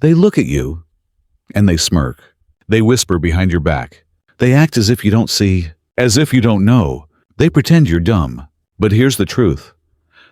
They look at you, and they smirk. They whisper behind your back. They act as if you don't see, as if you don't know. They pretend you're dumb. But here's the truth.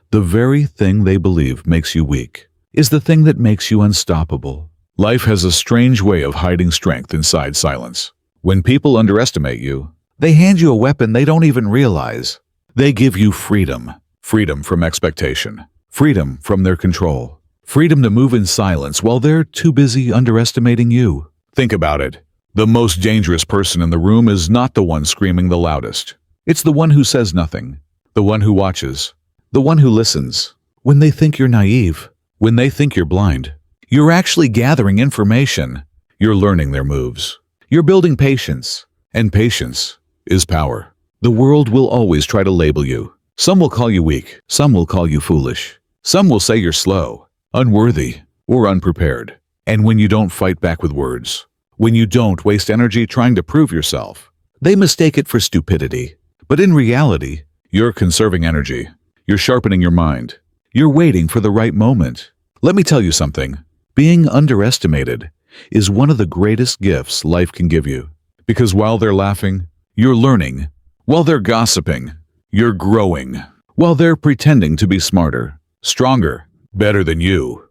The very thing they believe makes you weak is the thing that makes you unstoppable. Life has a strange way of hiding strength inside silence. When people underestimate you, they hand you a weapon they don't even realize. They give you freedom. Freedom from expectation. Freedom from their control. Freedom to move in silence while they're too busy underestimating you. Think about it. The most dangerous person in the room is not the one screaming the loudest. It's the one who says nothing. The one who watches. The one who listens. When they think you're naive. When they think you're blind. You're actually gathering information. You're learning their moves. You're building patience. And patience is power. The world will always try to label you. Some will call you weak. Some will call you foolish. Some will say you're slow, unworthy, or unprepared. And when you don't fight back with words, when you don't waste energy trying to prove yourself, they mistake it for stupidity. But in reality, you're conserving energy. You're sharpening your mind. You're waiting for the right moment. Let me tell you something. Being underestimated is one of the greatest gifts life can give you. Because while they're laughing, you're learning. While they're gossiping, you're growing. While they're pretending to be smarter, stronger, better than you,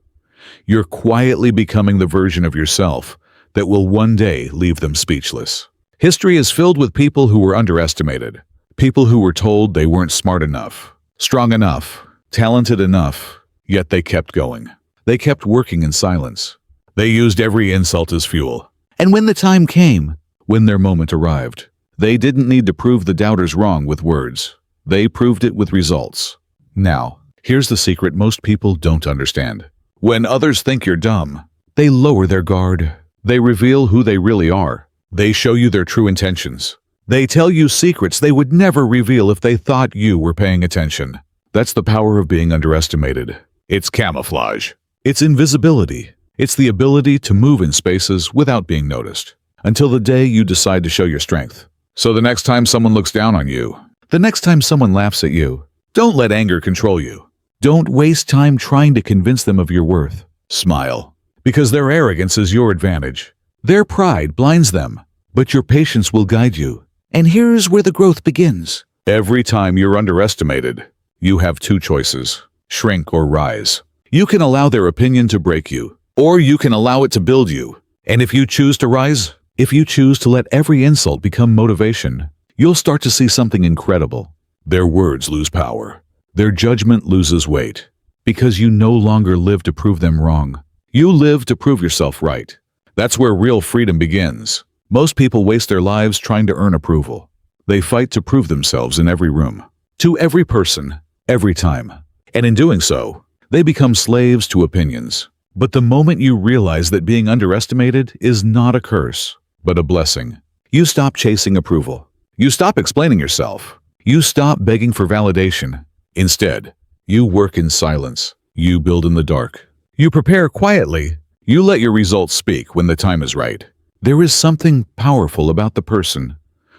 you're quietly becoming the version of yourself that will one day leave them speechless. History is filled with people who were underestimated. People who were told they weren't smart enough, strong enough, talented enough, yet they kept going. They kept working in silence. They used every insult as fuel. And when the time came, when their moment arrived, they didn't need to prove the doubters wrong with words. They proved it with results. Now, here's the secret most people don't understand. When others think you're dumb, they lower their guard. They reveal who they really are. They show you their true intentions. They tell you secrets they would never reveal if they thought you were paying attention. That's the power of being underestimated. It's camouflage. It's invisibility. It's the ability to move in spaces without being noticed. Until the day you decide to show your strength. So the next time someone looks down on you, the next time someone laughs at you, don't let anger control you. Don't waste time trying to convince them of your worth. Smile. Because their arrogance is your advantage. Their pride blinds them, but your patience will guide you. And here's where the growth begins. Every time you're underestimated, you have two choices: shrink or rise. You can allow their opinion to break you, or you can allow it to build you. And if you choose to rise, if you choose to let every insult become motivation, you'll start to see something incredible. Their words lose power. Their judgment loses weight. Because you no longer live to prove them wrong. You live to prove yourself right. That's where real freedom begins. Most people waste their lives trying to earn approval. They fight to prove themselves in every room, to every person, every time. And in doing so, they become slaves to opinions. But the moment you realize that being underestimated is not a curse, but a blessing, you stop chasing approval. You stop explaining yourself. You stop begging for validation. Instead, you work in silence. You build in the dark. You prepare quietly. You let your results speak when the time is right. There is something powerful about the person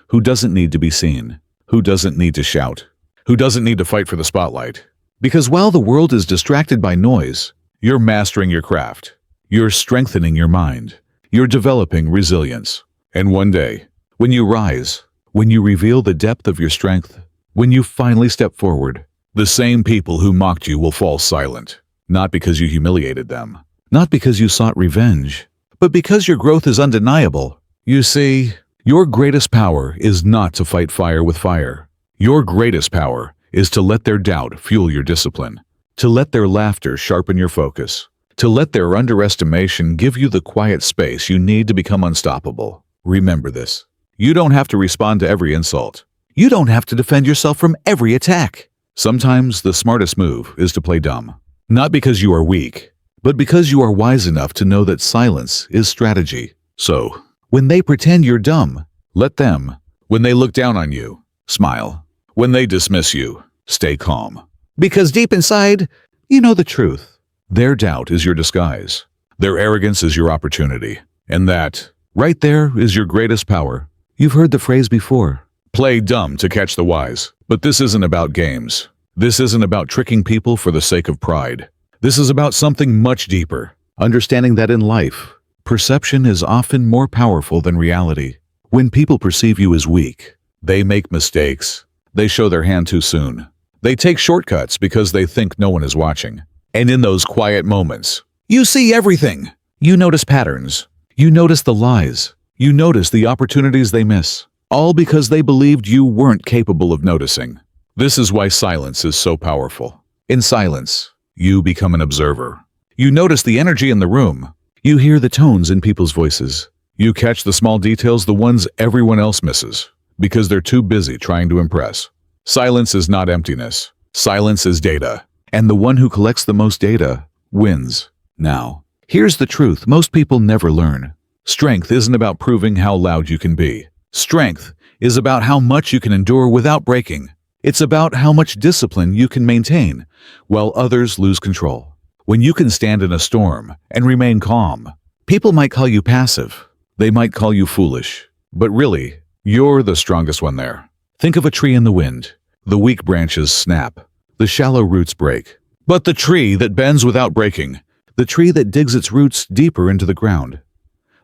who doesn't need to be seen, who doesn't need to shout, who doesn't need to fight for the spotlight. Because while the world is distracted by noise, you're mastering your craft. You're strengthening your mind. You're developing resilience. And one day, when you rise, when you reveal the depth of your strength, when you finally step forward, the same people who mocked you will fall silent. Not because you humiliated them, not because you sought revenge, but because your growth is undeniable. You see, your greatest power is not to fight fire with fire. Your greatest power is to let their doubt fuel your discipline, to let their laughter sharpen your focus, to let their underestimation give you the quiet space you need to become unstoppable. Remember this. You don't have to respond to every insult. You don't have to defend yourself from every attack. Sometimes the smartest move is to play dumb. Not because you are weak, but because you are wise enough to know that silence is strategy. So, when they pretend you're dumb, let them. When they look down on you, smile. When they dismiss you, stay calm. Because deep inside, you know the truth. Their doubt is your disguise. Their arrogance is your opportunity. And that, right there, is your greatest power. You've heard the phrase before. Play dumb to catch the wise. But this isn't about games. This isn't about tricking people for the sake of pride. This is about something much deeper. Understanding that in life, perception is often more powerful than reality. When people perceive you as weak, they make mistakes. They show their hand too soon. They take shortcuts because they think no one is watching. And in those quiet moments, you see everything. You notice patterns. You notice the lies. You notice the opportunities they miss. All because they believed you weren't capable of noticing. This is why silence is so powerful. In silence, you become an observer. You notice the energy in the room. You hear the tones in people's voices. You catch the small details, the ones everyone else misses, because they're too busy trying to impress. Silence is not emptiness. Silence is data. And the one who collects the most data wins. Now, here's the truth most people never learn. Strength isn't about proving how loud you can be. Strength is about how much you can endure without breaking. It's about how much discipline you can maintain while others lose control. When you can stand in a storm and remain calm, people might call you passive. They might call you foolish. But really, you're the strongest one there. Think of a tree in the wind. The weak branches snap. The shallow roots break. But the tree that bends without breaking, the tree that digs its roots deeper into the ground,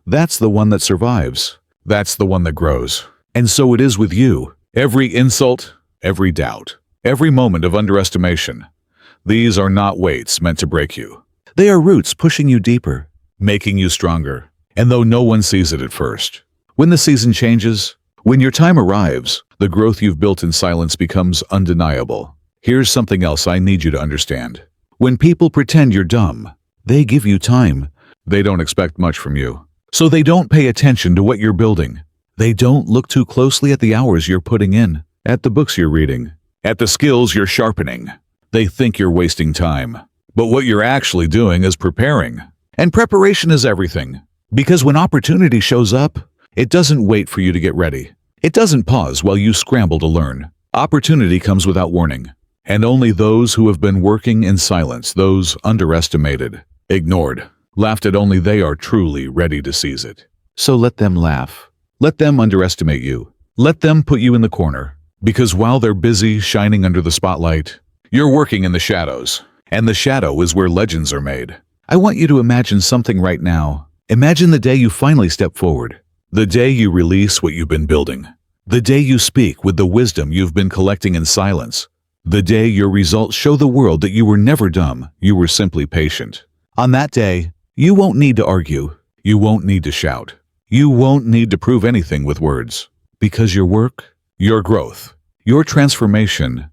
that's the one that survives. That's the one that grows. And so it is with you. Every insult, every doubt, every moment of underestimation, these are not weights meant to break you. They are roots pushing you deeper, making you stronger. And though no one sees it at first, when the season changes, when your time arrives, the growth you've built in silence becomes undeniable. Here's something else I need you to understand. When people pretend you're dumb, they give you time. They don't expect much from you. So they don't pay attention to what you're building. They don't look too closely at the hours you're putting in, at the books you're reading, at the skills you're sharpening. They think you're wasting time. But what you're actually doing is preparing. And preparation is everything. Because when opportunity shows up, it doesn't wait for you to get ready. It doesn't pause while you scramble to learn. Opportunity comes without warning. And only those who have been working in silence, those underestimated, ignored, laughed at, only they are truly ready to seize it. So let them laugh. Let them underestimate you. Let them put you in the corner. Because while they're busy shining under the spotlight, you're working in the shadows. And the shadow is where legends are made. I want you to imagine something right now. Imagine the day you finally step forward. The day you release what you've been building. The day you speak with the wisdom you've been collecting in silence. The day your results show the world that you were never dumb, you were simply patient. On that day, you won't need to argue. You won't need to shout. You won't need to prove anything with words. Because your work, your growth, your transformation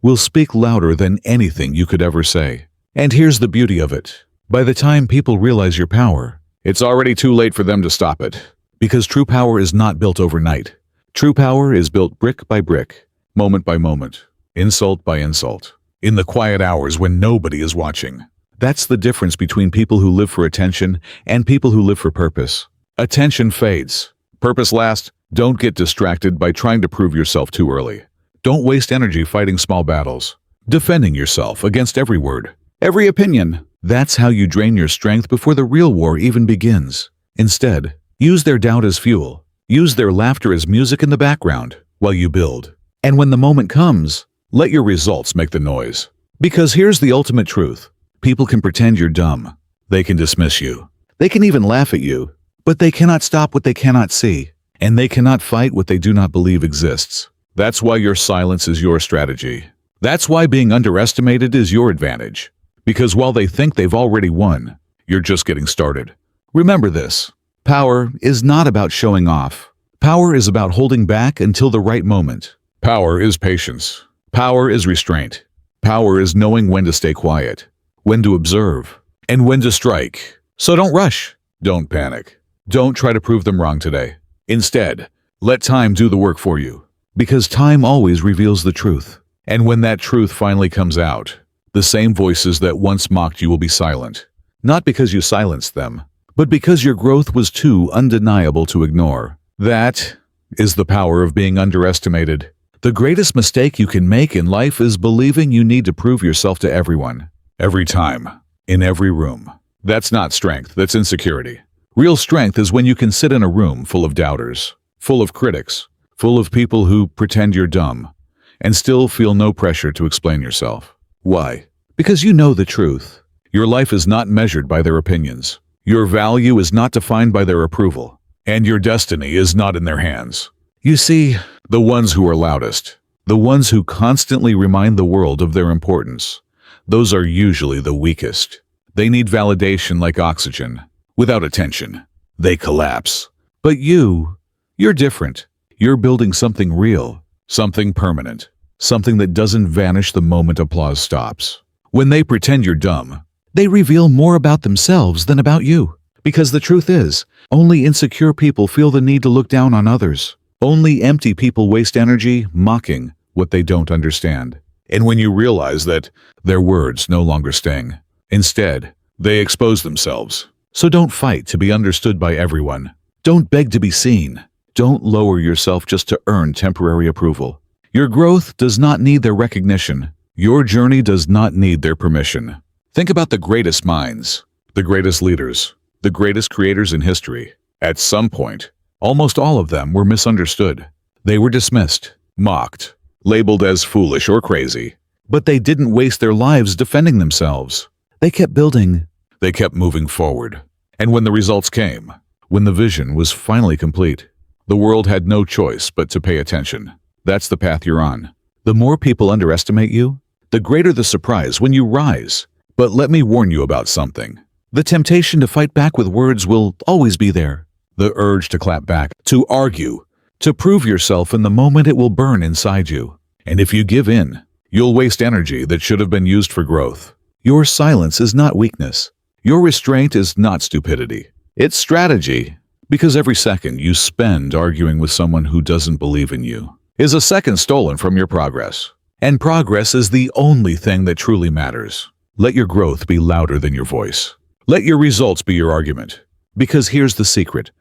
will speak louder than anything you could ever say. And here's the beauty of it. By the time people realize your power, it's already too late for them to stop it. Because true power is not built overnight. True power is built brick by brick, moment by moment, insult by insult, in the quiet hours when nobody is watching. That's the difference between people who live for attention and people who live for purpose. Attention fades. Purpose lasts. Don't get distracted by trying to prove yourself too early. Don't waste energy fighting small battles, defending yourself against every word, every opinion. That's how you drain your strength before the real war even begins. Instead, use their doubt as fuel. Use their laughter as music in the background while you build. And when the moment comes, let your results make the noise. Because here's the ultimate truth. People can pretend you're dumb. They can dismiss you. They can even laugh at you. But they cannot stop what they cannot see. And they cannot fight what they do not believe exists. That's why your silence is your strategy. That's why being underestimated is your advantage. Because while they think they've already won, you're just getting started. Remember this. Power is not about showing off. Power is about holding back until the right moment. Power is patience. Power is restraint. Power is knowing when to stay quiet, when to observe, and when to strike. So don't rush. Don't panic. Don't try to prove them wrong today. Instead, let time do the work for you. Because time always reveals the truth. And when that truth finally comes out, the same voices that once mocked you will be silent. Not because you silenced them, but because your growth was too undeniable to ignore. That is the power of being underestimated. The greatest mistake you can make in life is believing you need to prove yourself to everyone, every time, in every room. That's not strength, that's insecurity. Real strength is when you can sit in a room full of doubters, full of critics, full of people who pretend you're dumb, and still feel no pressure to explain yourself. Why? Because you know the truth. Your life is not measured by their opinions. Your value is not defined by their approval. And your destiny is not in their hands. You see, the ones who are loudest, the ones who constantly remind the world of their importance, those are usually the weakest. They need validation like oxygen. Without attention, they collapse. But you're different. You're building something real, something permanent, something that doesn't vanish the moment applause stops. When they pretend you're dumb, they reveal more about themselves than about you. Because the truth is, only insecure people feel the need to look down on others. Only empty people waste energy mocking what they don't understand. And when you realize that their words no longer sting, instead, they expose themselves. So don't fight to be understood by everyone. Don't beg to be seen. Don't lower yourself just to earn temporary approval. Your growth does not need their recognition. Your journey does not need their permission. Think about the greatest minds, the greatest leaders, the greatest creators in history. At some point, almost all of them were misunderstood. They were dismissed, mocked, labeled as foolish or crazy. But they didn't waste their lives defending themselves. They kept building. They kept moving forward. And when the results came, when the vision was finally complete, the world had no choice but to pay attention. That's the path you're on. The more people underestimate you, the greater the surprise when you rise. But let me warn you about something. The temptation to fight back with words will always be there. The urge to clap back, to argue, to prove yourself in the moment it will burn inside you. And if you give in, you'll waste energy that should have been used for growth. Your silence is not weakness. Your restraint is not stupidity. It's strategy. Because every second you spend arguing with someone who doesn't believe in you is a second stolen from your progress. And progress is the only thing that truly matters. Let your growth be louder than your voice. Let your results be your argument. Because here's the secret.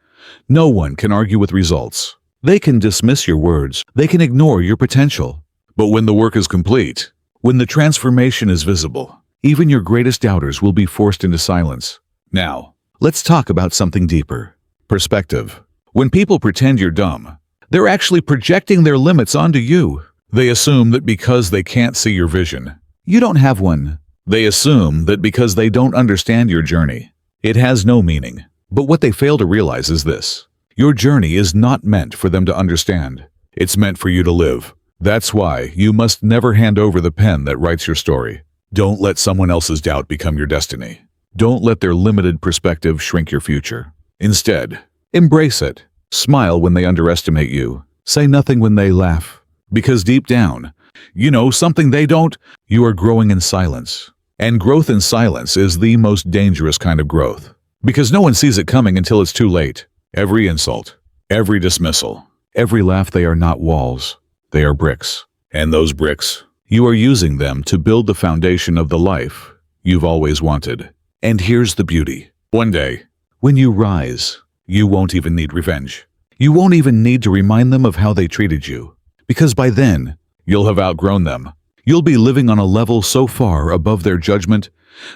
No one can argue with results. They can dismiss your words. They can ignore your potential. But when the work is complete, when the transformation is visible, even your greatest doubters will be forced into silence. Now, let's talk about something deeper. Perspective. When people pretend you're dumb, they're actually projecting their limits onto you. They assume that because they can't see your vision, you don't have one. They assume that because they don't understand your journey, it has no meaning. But what they fail to realize is this. Your journey is not meant for them to understand. It's meant for you to live. That's why you must never hand over the pen that writes your story. Don't let someone else's doubt become your destiny. Don't let their limited perspective shrink your future. Instead, embrace it. Smile when they underestimate you. Say nothing when they laugh. Because deep down, you know something they don't. You are growing in silence. And growth in silence is the most dangerous kind of growth. Because no one sees it coming until it's too late. Every insult, every dismissal, every laugh, they are not walls. They are bricks. And those bricks, you are using them to build the foundation of the life you've always wanted. And here's the beauty. One day, when you rise, you won't even need revenge. You won't even need to remind them of how they treated you. Because by then, you'll have outgrown them. You'll be living on a level so far above their judgment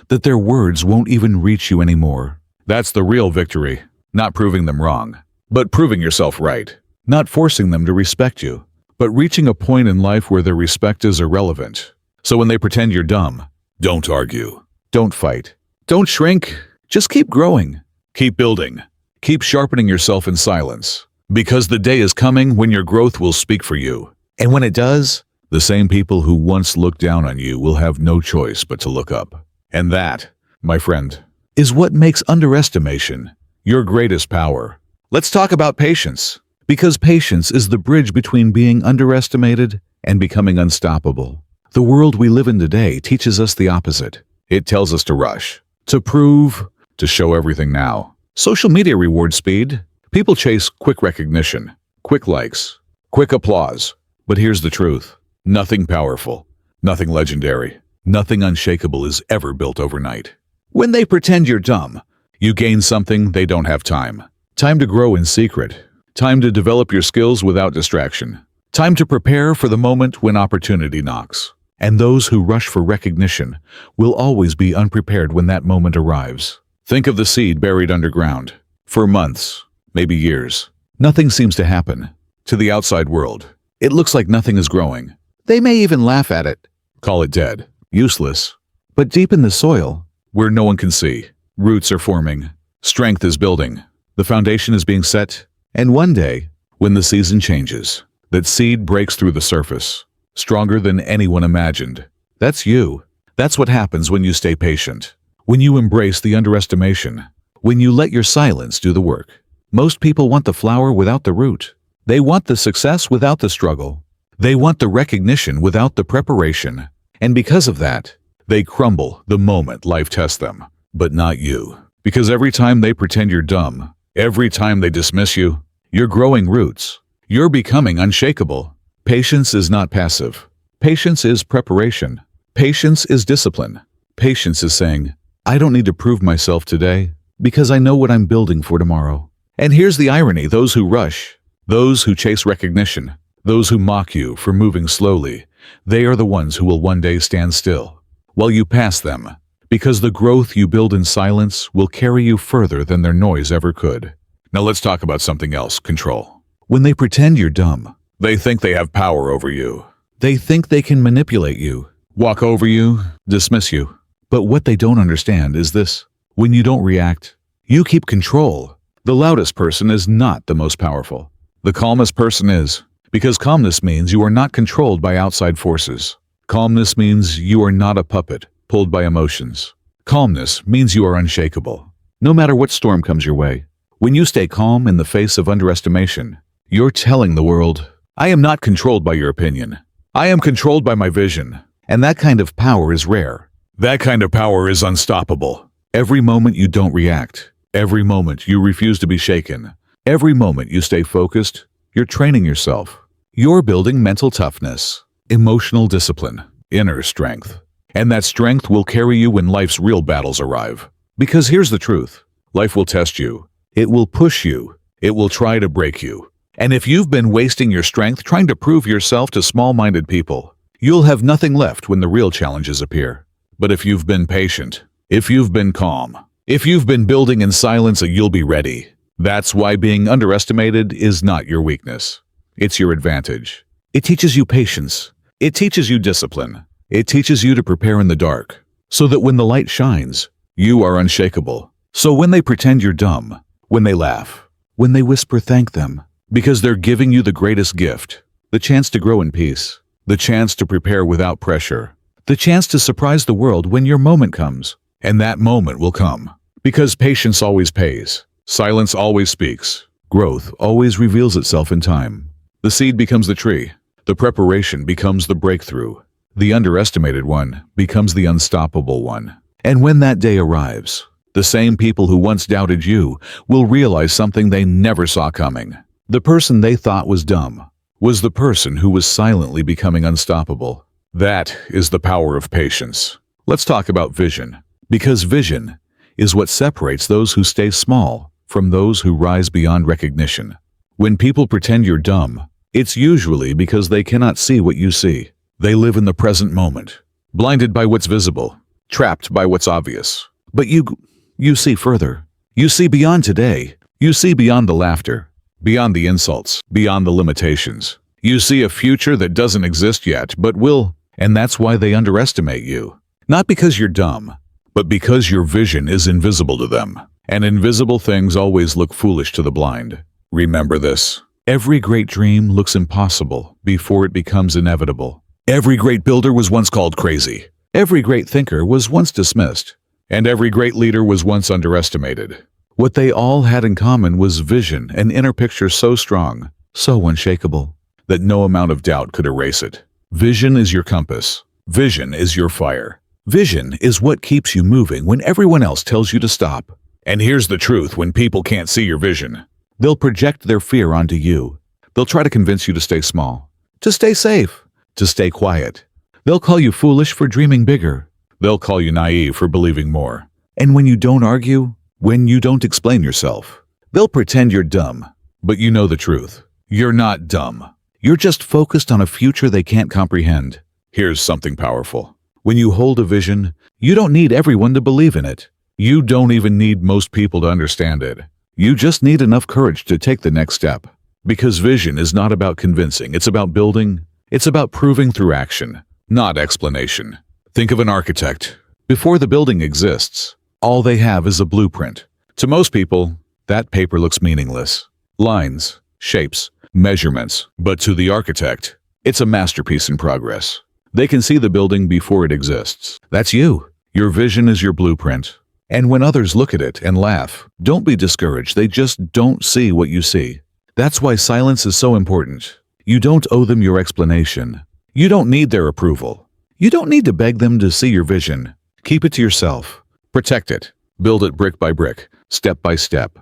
that their words won't even reach you anymore. That's the real victory. Not proving them wrong, but proving yourself right. Not forcing them to respect you, but reaching a point in life where their respect is irrelevant. So when they pretend you're dumb, don't argue. Don't fight. Don't shrink. Just keep growing. Keep building. Keep sharpening yourself in silence. Because the day is coming when your growth will speak for you. And when it does, the same people who once looked down on you will have no choice but to look up. And that, my friend, is what makes underestimation your greatest power. Let's talk about patience. Because patience is the bridge between being underestimated and becoming unstoppable. The world we live in today teaches us the opposite. It tells us to rush, to prove, to show everything now. Social media rewards speed. People chase quick recognition, quick likes, quick applause. But here's the truth. Nothing powerful, nothing legendary, nothing unshakable is ever built overnight. When they pretend you're dumb, you gain something they don't have time. Time to grow in secret. Time to develop your skills without distraction. Time to prepare for the moment when opportunity knocks. And those who rush for recognition will always be unprepared when that moment arrives. Think of the seed buried underground. For months, maybe years, nothing seems to happen. To the outside world, it looks like nothing is growing. They may even laugh at it, call it dead, useless. But deep in the soil, where no one can see. Roots are forming. Strength is building. The foundation is being set. And one day, when the season changes, that seed breaks through the surface, stronger than anyone imagined. That's you. That's what happens when you stay patient. When you embrace the underestimation. When you let your silence do the work. Most people want the flower without the root. They want the success without the struggle. They want the recognition without the preparation. And because of that, they crumble the moment life tests them. But not you. Because every time they pretend you're dumb, every time they dismiss you, you're growing roots. You're becoming unshakable. Patience is not passive. Patience is preparation. Patience is discipline. Patience is saying, I don't need to prove myself today because I know what I'm building for tomorrow. And here's the irony, those who rush, those who chase recognition, those who mock you for moving slowly, they are the ones who will one day stand still while you pass them, because the growth you build in silence will carry you further than their noise ever could. Now let's talk about something else, control. When they pretend you're dumb, they think they have power over you. They think they can manipulate you, walk over you, dismiss you. But what they don't understand is this. When you don't react, you keep control. The loudest person is not the most powerful. The calmest person is, because calmness means you are not controlled by outside forces. Calmness means you are not a puppet pulled by emotions. Calmness means you are unshakable. No matter what storm comes your way, when you stay calm in the face of underestimation, you're telling the world, I am not controlled by your opinion. I am controlled by my vision. And that kind of power is rare. That kind of power is unstoppable. Every moment you don't react, every moment you refuse to be shaken, every moment you stay focused, you're training yourself. You're building mental toughness, emotional discipline, inner strength. And that strength will carry you when life's real battles arrive. Because here's the truth. Life will test you. It will push you. It will try to break you. And if you've been wasting your strength trying to prove yourself to small-minded people, you'll have nothing left when the real challenges appear. But if you've been patient, if you've been calm, if you've been building in silence, you'll be ready. That's why being underestimated is not your weakness. It's your advantage. It teaches you patience. It teaches you discipline. It teaches you to prepare in the dark, so that when the light shines, you are unshakable. So when they pretend you're dumb, when they laugh, when they whisper, thank them, because they're giving you the greatest gift, the chance to grow in peace, the chance to prepare without pressure, the chance to surprise the world when your moment comes. And that moment will come. Because patience always pays. Silence always speaks. Growth always reveals itself in time. The seed becomes the tree. The preparation becomes the breakthrough. The underestimated one becomes the unstoppable one. And when that day arrives, the same people who once doubted you will realize something they never saw coming. The person they thought was dumb was the person who was silently becoming unstoppable. That is the power of patience. Let's talk about vision. Because vision is what separates those who stay small from those who rise beyond recognition. When people pretend you're dumb, it's usually because they cannot see what you see. They live in the present moment, blinded by what's visible, trapped by what's obvious. But you see further. You see beyond today. You see beyond the laughter, beyond the insults, beyond the limitations. You see a future that doesn't exist yet, but will. And that's why they underestimate you. Not because you're dumb, but because your vision is invisible to them. And invisible things always look foolish to the blind. Remember this. Every great dream looks impossible before it becomes inevitable. Every great builder was once called crazy. Every great thinker was once dismissed. And every great leader was once underestimated. What they all had in common was vision, an inner picture so strong, so unshakable, that no amount of doubt could erase it. Vision is your compass. Vision is your fire. Vision is what keeps you moving when everyone else tells you to stop. And here's the truth, when people can't see your vision, they'll project their fear onto you. They'll try to convince you to stay small, to stay safe, to stay quiet. They'll call you foolish for dreaming bigger. They'll call you naive for believing more. And when you don't argue, when you don't explain yourself, they'll pretend you're dumb. But you know the truth. You're not dumb. You're just focused on a future they can't comprehend. Here's something powerful. When you hold a vision, you don't need everyone to believe in it. You don't even need most people to understand it. You just need enough courage to take the next step. Because vision is not about convincing, it's about building. It's about proving through action, not explanation. Think of an architect Before the building exists, all they have is a blueprint. To most people, that paper looks meaningless. Lines, shapes, measurements. But to the architect, it's a masterpiece in progress. They can see the building before it exists. That's you. Your vision is your blueprint. And when others look at it and laugh, don't be discouraged. They just don't see what you see. That's why silence is so important. You don't owe them your explanation. You don't need their approval. You don't need to beg them to see your vision. Keep it to yourself. Protect it. Build it brick by brick, step by step.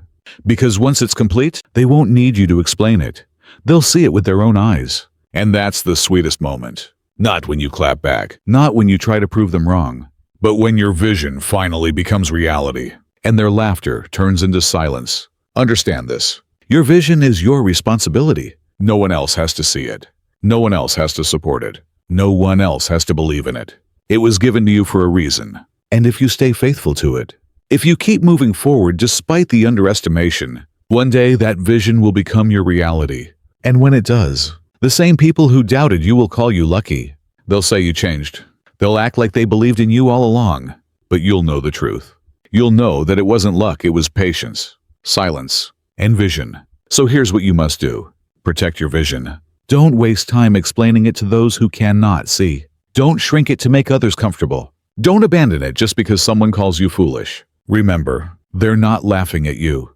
Because once it's complete, they won't need you to explain it. They'll see it with their own eyes. And that's the sweetest moment. Not when you clap back, not when you try to prove them wrong, but when your vision finally becomes reality and their laughter turns into silence. Understand this. Your vision is your responsibility. No one else has to see it. No one else has to support it. No one else has to believe in it. It was given to you for a reason. And if you stay faithful to it, if you keep moving forward despite the underestimation, one day that vision will become your reality. And when it does, the same people who doubted you will call you lucky. They'll say you changed. They'll act like they believed in you all along. But you'll know the truth. You'll know that it wasn't luck, it was patience, silence, and vision. So here's what you must do. Protect your vision. Don't waste time explaining it to those who cannot see. Don't shrink it to make others comfortable. Don't abandon it just because someone calls you foolish. Remember, they're not laughing at you.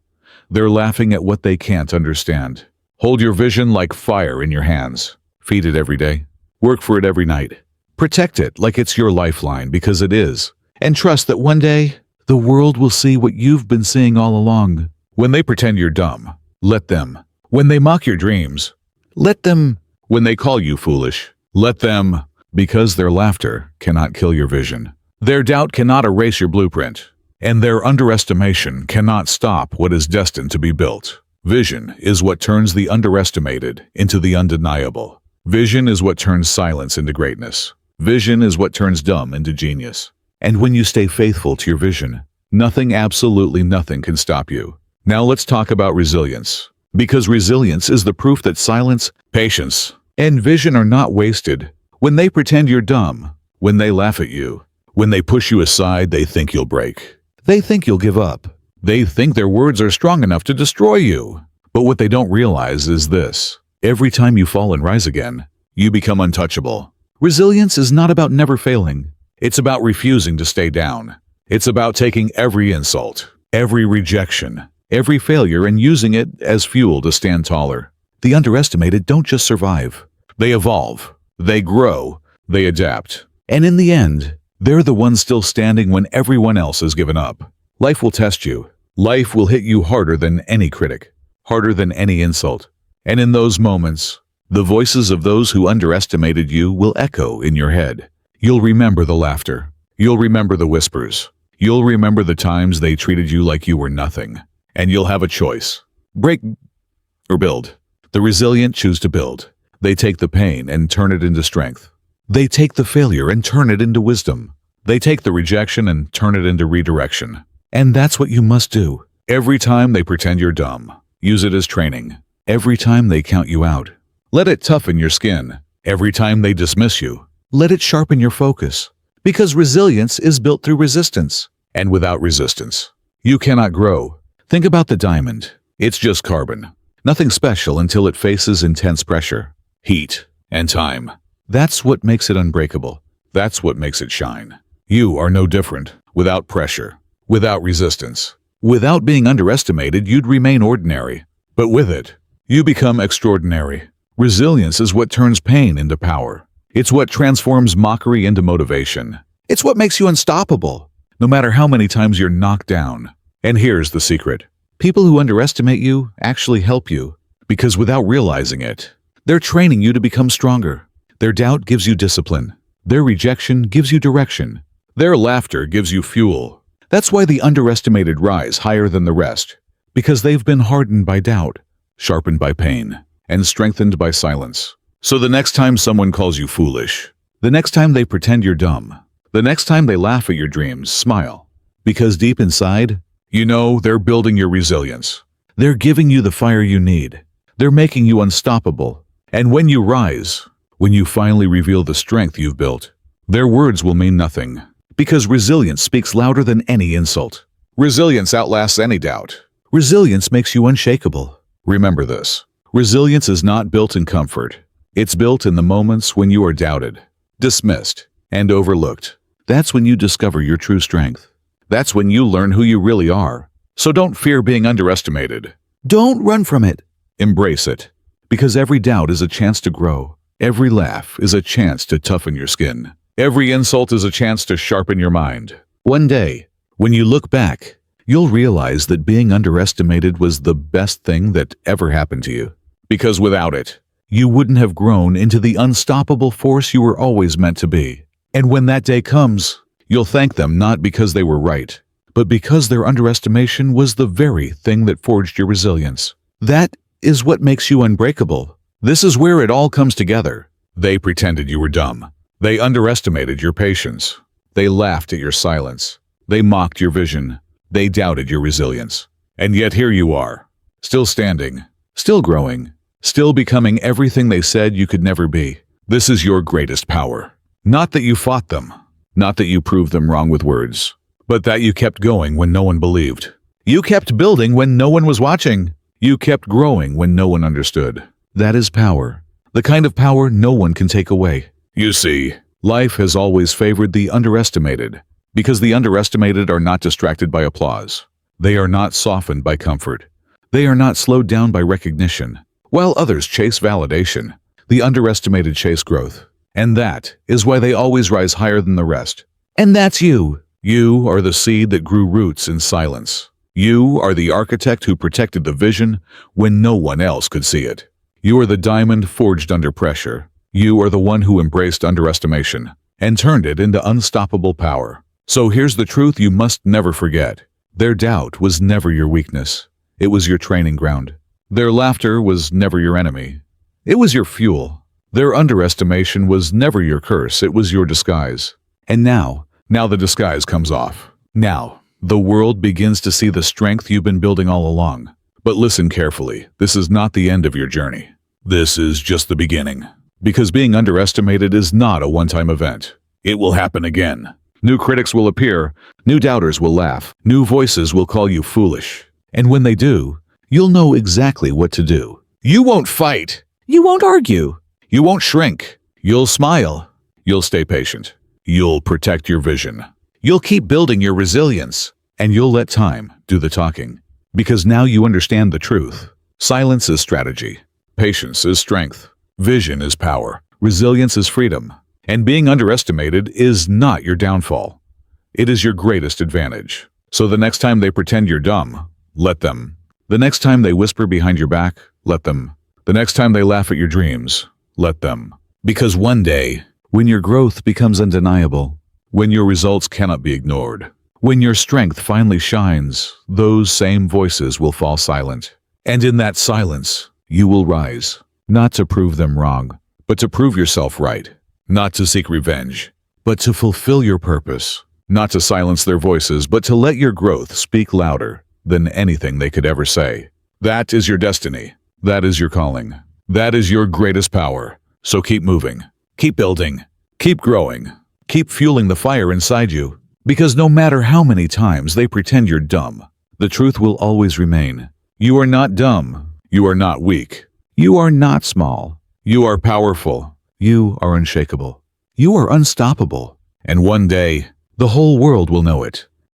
They're laughing at what they can't understand. Hold your vision like fire in your hands. Feed it every day. Work for it every night. Protect it like it's your lifeline, because it is. And trust that one day, the world will see what you've been seeing all along. When they pretend you're dumb, let them. When they mock your dreams, let them. When they call you foolish, let them. Because their laughter cannot kill your vision. Their doubt cannot erase your blueprint. And their underestimation cannot stop what is destined to be built. Vision is what turns the underestimated into the undeniable. Vision is what turns silence into greatness. Vision is what turns dumb into genius. And when you stay faithful to your vision, nothing, absolutely nothing, can stop you. Now let's talk about resilience. Because resilience is the proof that silence, patience, and vision are not wasted. When they pretend you're dumb, when they laugh at you, when they push you aside, they think you'll break. They think you'll give up. They think their words are strong enough to destroy you. But what they don't realize is this. Every time you fall and rise again, you become untouchable. Resilience is not about never failing. It's about refusing to stay down. It's about taking every insult, every rejection, every failure, and using it as fuel to stand taller. The underestimated don't just survive. They evolve. They grow. They adapt. And in the end, they're the ones still standing when everyone else has given up. Life will test you. Life will hit you harder than any critic, harder than any insult. And in those moments, the voices of those who underestimated you will echo in your head. You'll remember the laughter. You'll remember the whispers. You'll remember the times they treated you like you were nothing. And you'll have a choice. Break or build. The resilient choose to build. They take the pain and turn it into strength. They take the failure and turn it into wisdom. They take the rejection and turn it into redirection. And that's what you must do. Every time they pretend you're dumb, use it as training. Every time they count you out, let it toughen your skin. Every time they dismiss you, let it sharpen your focus. Because resilience is built through resistance. And without resistance, you cannot grow. Think about the diamond. It's just carbon. Nothing special until it faces intense pressure, heat, and time. That's what makes it unbreakable. That's what makes it shine. You are no different. Without pressure, without resistance, without being underestimated, you'd remain ordinary. But with it, you become extraordinary. Resilience is what turns pain into power. It's what transforms mockery into motivation. It's what makes you unstoppable, no matter how many times you're knocked down. And here's the secret. People who underestimate you actually help you, because without realizing it, they're training you to become stronger. Their doubt gives you discipline. Their rejection gives you direction. Their laughter gives you fuel. That's why the underestimated rise higher than the rest, because they've been hardened by doubt, sharpened by pain, and strengthened by silence. So the next time someone calls you foolish, the next time they pretend you're dumb, the next time they laugh at your dreams, smile. Because deep inside, you know they're building your resilience. They're giving you the fire you need. They're making you unstoppable. And when you rise, when you finally reveal the strength you've built, their words will mean nothing. Because resilience speaks louder than any insult. Resilience outlasts any doubt. Resilience makes you unshakable. Remember this. Resilience is not built in comfort. It's built in the moments when you are doubted, dismissed, and overlooked. That's when you discover your true strength. That's when you learn who you really are. So don't fear being underestimated. Don't run from it. Embrace it. Because every doubt is a chance to grow. Every laugh is a chance to toughen your skin. Every insult is a chance to sharpen your mind. One day, when you look back, you'll realize that being underestimated was the best thing that ever happened to you. Because without it, you wouldn't have grown into the unstoppable force you were always meant to be. And when that day comes, you'll thank them not because they were right, but because their underestimation was the very thing that forged your resilience. That is what makes you unbreakable. This is where it all comes together. They pretended you were dumb. They underestimated your patience. They laughed at your silence. They mocked your vision. They doubted your resilience. And yet here you are, still standing, still growing, still becoming everything they said you could never be. This is your greatest power. Not that you fought them, not that you proved them wrong with words, but that you kept going when no one believed. You kept building when no one was watching. You kept growing when no one understood. That is power. The kind of power no one can take away. You see, life has always favored the underestimated, because the underestimated are not distracted by applause. They are not softened by comfort. They are not slowed down by recognition. While others chase validation, the underestimated chase growth. And that is why they always rise higher than the rest. And that's you. You are the seed that grew roots in silence. You are the architect who protected the vision when no one else could see it. You are the diamond forged under pressure. You are the one who embraced underestimation and turned it into unstoppable power. So here's the truth you must never forget. Their doubt was never your weakness. It was your training ground. Their laughter was never your enemy. It was your fuel. Their underestimation was never your curse. It was your disguise. And now the disguise comes off. Now, the world begins to see the strength you've been building all along. But listen carefully. This is not the end of your journey. This is just the beginning. Because being underestimated is not a one-time event. It will happen again. New critics will appear. New doubters will laugh. New voices will call you foolish. And when they do, you'll know exactly what to do. You won't fight. You won't argue. You won't shrink. You'll smile. You'll stay patient. You'll protect your vision. You'll keep building your resilience. And you'll let time do the talking. Because now you understand the truth. Silence is strategy. Patience is strength. Vision is power. Resilience is freedom. And being underestimated is not your downfall. It is your greatest advantage. So the next time they pretend you're dumb, let them. The next time they whisper behind your back, let them. The next time they laugh at your dreams, let them. Because one day, when your growth becomes undeniable, when your results cannot be ignored, when your strength finally shines, those same voices will fall silent. And in that silence, you will rise, not to prove them wrong, but to prove yourself right, not to seek revenge, but to fulfill your purpose, not to silence their voices, but to let your growth speak louder than anything they could ever say. That is your destiny. That is your calling. That is your greatest power. So keep moving. Keep building. Keep growing. Keep fueling the fire inside you. Because no matter how many times they pretend you're dumb, the truth will always remain. You are not dumb. You are not weak. You are not small. You are powerful. You are unshakable. You are unstoppable. And one day, the whole world will know it.